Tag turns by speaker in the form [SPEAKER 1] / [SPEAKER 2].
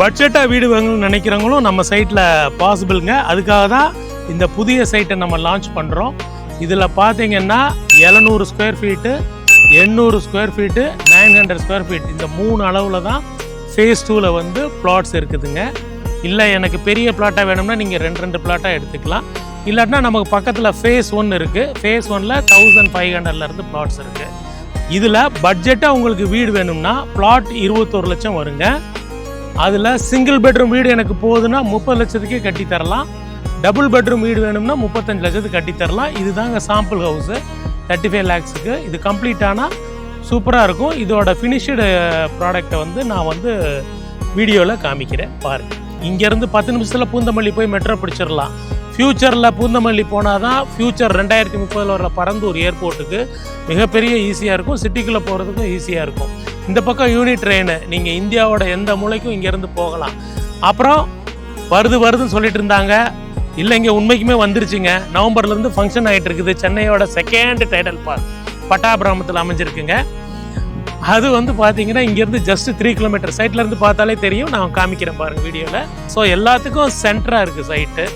[SPEAKER 1] பட்ஜெட்டாக வீடு வாங்கணும்னு நினைக்கிறவங்களும் நம்ம சைட்டில் பாசிபிளுங்க. அதுக்காக தான் இந்த புதிய சைட்டை நம்ம லான்ச் பண்ணுறோம். இதில் பார்த்தீங்கன்னா 700 square feet, 800 square feet, 900 square feet இந்த 3 அளவில் தான் ஃபேஸ் 2ல் வந்து பிளாட்ஸ் இருக்குதுங்க. இல்லை எனக்கு பெரிய பிளாட்டாக வேணும்னா நீங்கள் 2 பிளாட்டாக எடுத்துக்கலாம். இல்லாட்டினா நமக்கு பக்கத்தில் ஃபேஸ் 1 இருக்குது. ஃபேஸ் 1ல் 1500லேருந்து பிளாட்ஸ் இருக்குது. இதில் பட்ஜெட்டாக உங்களுக்கு வீடு வேணும்னா பிளாட் 21 லட்சம் வருங்க. அதில் சிங்கிள் பெட்ரூம் வீடு எனக்கு போகுதுன்னா 30 லட்சத்துக்கே கட்டித்தரலாம். டபுள் பெட்ரூம் வீடு வேணும்னா 35 லட்சத்துக்கு கட்டித்தரலாம். இதுதாங்க சாம்பிள் ஹவுஸு 35 லேக்ஸுக்கு. இது கம்ப்ளீட் ஆனால் சூப்பராக இருக்கும். இதோட ஃபினிஷ்டு ப்ராடக்டை வந்து நான் வந்து வீடியோவில் காமிக்கிறேன் பாருங்கள். இங்கேருந்து 10 நிமிஷத்தில் பூந்தமல்லி போய் மெட்ரோ பிடிச்சிடலாம். ஃப்யூச்சரில் பூந்தமல்லி போனால் தான் ஃப்யூச்சர் 2030 வர பரந்தூர் ஏர்போர்ட்டுக்கு மிகப்பெரிய ஈஸியாக இருக்கும். சிட்டிக்குள்ளே போகிறதுக்கும் ஈஸியாக இருக்கும். இந்த பக்கம் யூனிட் ட்ரெயின் நீங்கள் இந்தியாவோட எந்த மூலைக்கும் இங்கேருந்து போகலாம். அப்புறம் வருதுன்னு சொல்லிட்டு இருந்தாங்க. இல்லைங்க உண்மைக்குமே வந்துருச்சுங்க. நவம்பர்லேருந்து ஃபங்க்ஷன் ஆகிட்டு இருக்குது. சென்னையோட 2nd டைடல் பார்க் பட்டாபிராமத்தில் அமைஞ்சிருக்குங்க. அது வந்து பார்த்தீங்கன்னா இங்கேருந்து ஜஸ்ட் 3 கிலோமீட்டர். சைட்லேருந்து பார்த்தாலே தெரியும். நான் காமிக்கிறேன் பாருங்கள் வீடியோவில். ஸோ எல்லாத்துக்கும் சென்டராக இருக்குது சைட்டு.